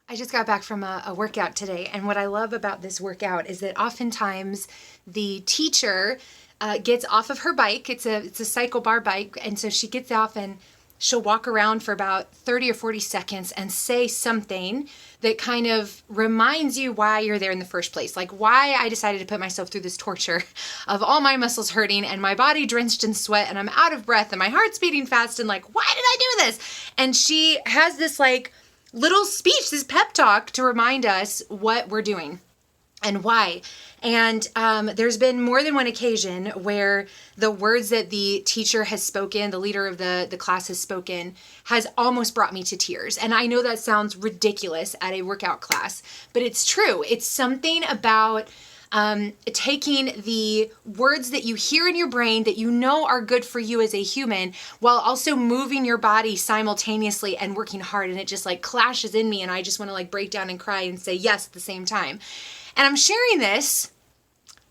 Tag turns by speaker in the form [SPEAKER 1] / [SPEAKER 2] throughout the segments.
[SPEAKER 1] I just got back from a workout today, and what I love about this workout is that oftentimes the teacher gets off of her bike. It's a cycle bar bike, and so she gets off and she'll walk around for about 30 or 40 seconds and say something that kind of reminds you why you're there in the first place. Like why I decided to put myself through this torture of all my muscles hurting and my body drenched in sweat and I'm out of breath and my heart's beating fast and like, why did I do this? And she has this like little speech, this pep talk to remind us what we're doing and why. And there's been more than one occasion where the words that the teacher has spoken, the leader of the class has spoken, has almost brought me to tears. And I know that sounds ridiculous at a workout class, but it's true. It's something about taking the words that you hear in your brain that you know are good for you as a human while also moving your body simultaneously and working hard. And it just like clashes in me and I just want to like break down and cry and say yes at the same time. And I'm sharing this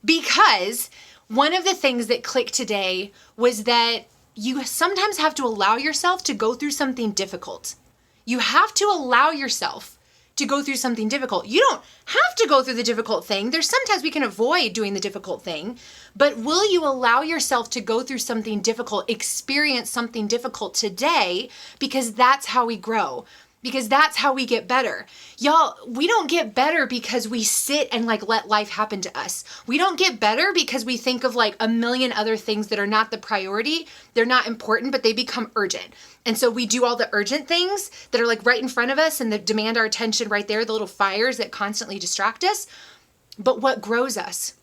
[SPEAKER 1] because one of the things that clicked today was that you sometimes have to allow yourself to go through something difficult. You have to allow yourself to go through something difficult. You don't have to go through the difficult thing. There's sometimes we can avoid doing the difficult thing, but will you allow yourself to go through something difficult, experience something difficult today? Because that's how we grow. Because that's how we get better. Y'all, we don't get better because we sit and like let life happen to us. We don't get better because we think of like a million other things that are not the priority. They're not important, but they become urgent. And so we do all the urgent things that are like right in front of us and that demand our attention right there, the little fires that constantly distract us. But what grows us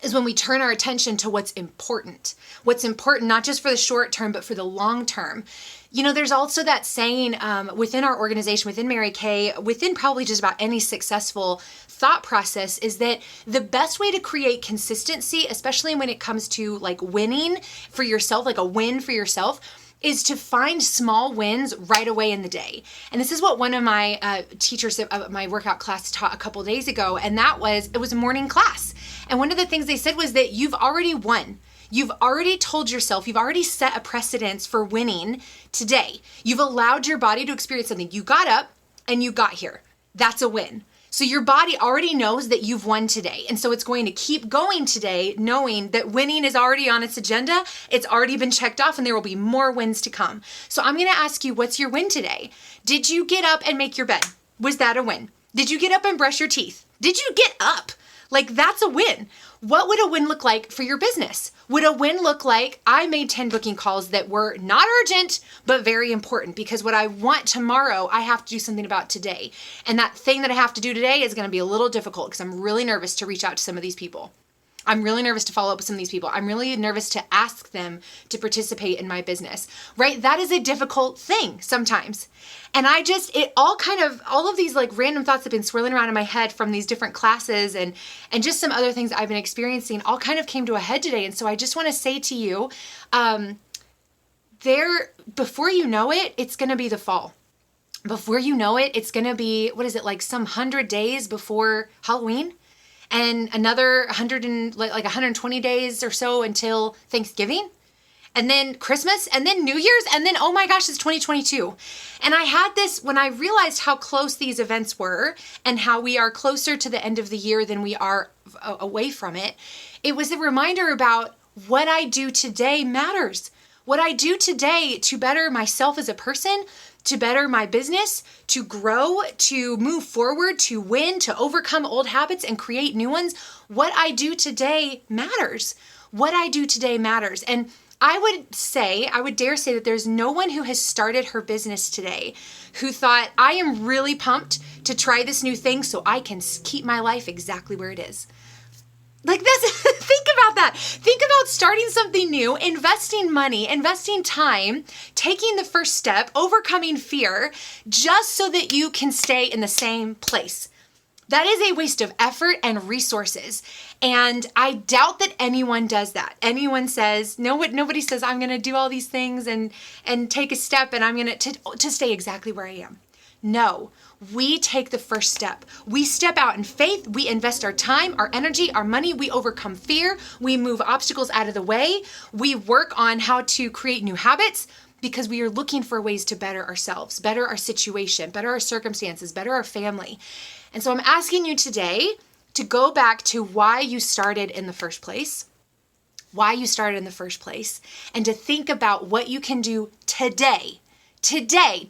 [SPEAKER 1] is when we turn our attention to what's important. What's important, not just for the short term, but for the long term. You know, there's also that saying within our organization, within Mary Kay, within probably just about any successful thought process is that the best way to create consistency, especially when it comes to like winning for yourself, like a win for yourself, is to find small wins right away in the day. And this is what one of my teachers of my workout class taught a couple days ago. And it was a morning class. And one of the things they said was that you've already won. You've already told yourself, you've already set a precedence for winning today. You've allowed your body to experience something. You got up and you got here. That's a win. So your body already knows that you've won today. And so it's going to keep going today, knowing that winning is already on its agenda. It's already been checked off and there will be more wins to come. So I'm going to ask you, what's your win today? Did you get up and make your bed? Was that a win? Did you get up and brush your teeth? Did you get up? Like that's a win. What would a win look like for your business? Would a win look like I made 10 booking calls that were not urgent, but very important because what I want tomorrow, I have to do something about today. And that thing that I have to do today is going to be a little difficult because I'm really nervous to reach out to some of these people. I'm really nervous to follow up with some of these people. I'm really nervous to ask them to participate in my business, right? That is a difficult thing sometimes. And all of these like random thoughts have been swirling around in my head from these different classes and just some other things I've been experiencing all kind of came to a head today. And so I just want to say to you, before you know it, it's going to be the fall. Before you know it, it's going to be, like some 100 days before Halloween? And another 120 days or so until Thanksgiving, and then Christmas, and then New Year's, and then, oh my gosh, it's 2022. And I had this when I realized how close these events were and how we are closer to the end of the year than we are away from it. It was a reminder about what I do today matters. What I do today to better myself as a person, to better my business, to grow, to move forward, to win, to overcome old habits and create new ones. What I do today matters. What I do today matters. And I would dare say that there's no one who has started her business today who thought, I am really pumped to try this new thing so I can keep my life exactly where it is. Like this, think about that. Think about starting something new, investing money, investing time, taking the first step, overcoming fear, just so that you can stay in the same place. That is a waste of effort and resources. And I doubt that anyone does that. Anyone says, nobody says, I'm going to do all these things and take a step and I'm going to stay exactly where I am. No, we take the first step. We step out in faith. We invest our time, our energy, our money. We overcome fear. We move obstacles out of the way. We work on how to create new habits. because we are looking for ways to better ourselves, better our situation, better our circumstances, better our family. And so I'm asking you today to go back to why you started in the first place, and to think about what you can do today to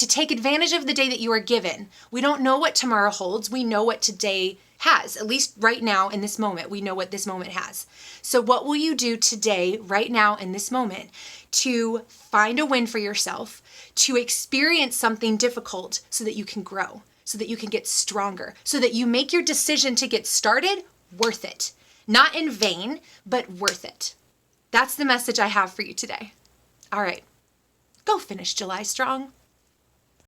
[SPEAKER 1] take advantage of the day that you are given. We don't know what tomorrow holds. We know what today has. At least right now in this moment, we know what this moment has. So what will you do today, right now in this moment, to find a win for yourself, to experience something difficult so that you can grow, so that you can get stronger, so that you make your decision to get started worth it? Not in vain, but worth it. That's the message I have for you today. All right, go finish July strong.